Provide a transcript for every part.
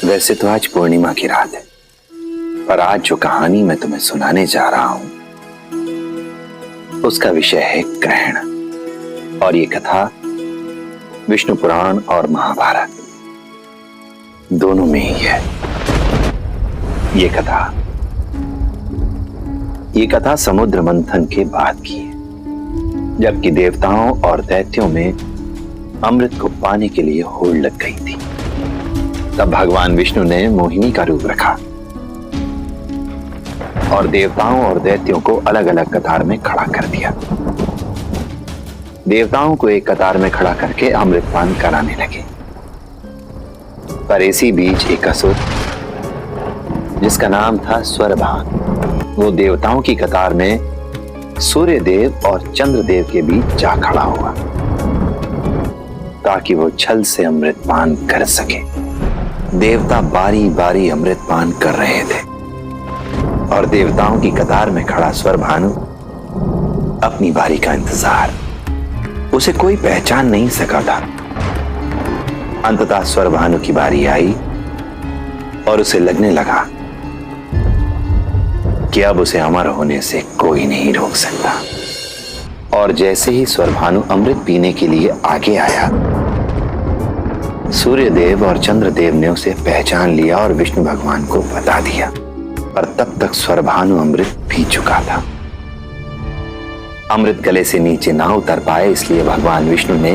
वैसे तो आज पूर्णिमा की रात है, पर आज जो कहानी मैं तुम्हें सुनाने जा रहा हूं उसका विषय है ग्रहण। और ये कथा विष्णु पुराण और महाभारत दोनों में ही है। ये कथा समुद्र मंथन के बाद की है, जबकि देवताओं और दैत्यों में अमृत को पाने के लिए होड़ लग गई थी। तब भगवान विष्णु ने मोहिनी का रूप रखा और देवताओं और दैत्यों को अलग अलग कतार में खड़ा कर दिया। देवताओं को एक कतार में खड़ा करके अमृतपान कराने लगे, पर इसी बीच एक असुर जिसका नाम था स्वरभान, वो देवताओं की कतार में सूर्य देव और चंद्रदेव के बीच जा खड़ा हुआ ताकि वो छल से अमृतपान कर सके। देवता बारी बारी अमृतपान कर रहे थे और देवताओं की कतार में खड़ा स्वरभानु अपनी बारी का इंतजार, उसे कोई पहचान नहीं सका था। अंततः स्वरभानु की बारी आई और उसे लगने लगा कि अब उसे अमर होने से कोई नहीं रोक सकता। और जैसे ही स्वरभानु अमृत पीने के लिए आगे आया, सूर्यदेव और चंद्रदेव ने उसे पहचान लिया और विष्णु भगवान को बता दिया। पर तब तक स्वरभानु अमृत पी चुका था। अमृत गले से नीचे ना उतर पाए, इसलिए भगवान विष्णु ने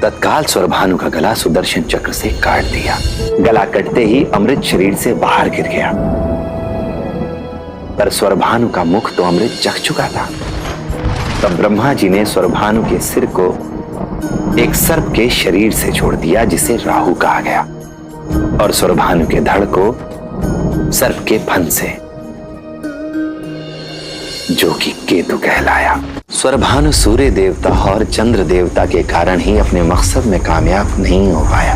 तत्काल स्वरभानु का गला सुदर्शन चक्र से काट दिया। गला कटते ही अमृत शरीर से बाहर गिर गया, पर स्वरभानु का मुख तो अमृत चख चुका था। तब ब्रह्मा जी ने स्वरभानु के सिर को एक सर्प के शरीर से जोड़ दिया, जिसे राहु कहा गया, और स्वरभानु के धड़ को सर्प के फन से, जो कि केतु कहलाया। स्वरभानु सूर्य देवता और चंद्र देवता के कारण ही अपने मकसद में कामयाब नहीं हो पाया,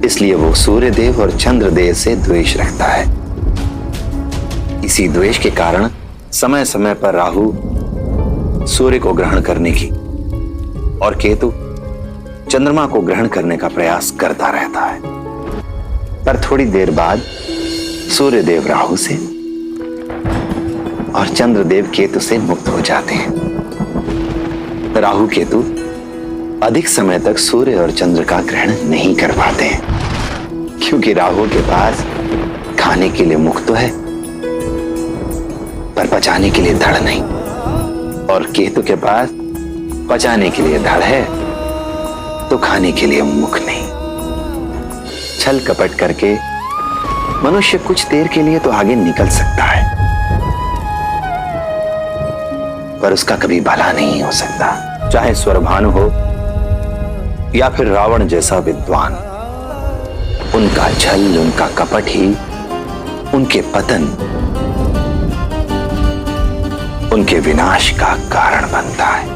इसलिए वो सूर्य देव और चंद्र देव से द्वेष रखता है। इसी द्वेष के कारण समय समय पर राहु सूर्य को ग्रहण करने की और केतु चंद्रमा को ग्रहण करने का प्रयास करता रहता है। पर थोड़ी देर बाद सूर्यदेव राहु से और चंद्रदेव केतु से मुक्त हो जाते हैं। राहु केतु अधिक समय तक सूर्य और चंद्र का ग्रहण नहीं कर पाते हैं, क्योंकि राहु के पास खाने के लिए मुख तो है, पर पचाने के लिए धड़ नहीं, और केतु के पास पचाने के लिए धड़ है तो खाने के लिए मुख नहीं। छल कपट करके मनुष्य कुछ देर के लिए तो आगे निकल सकता है, पर उसका कभी भला नहीं हो सकता। चाहे स्वरभानु हो या फिर रावण जैसा विद्वान, उनका छल, उनका कपट ही उनके पतन, उनके विनाश का कारण बनता है।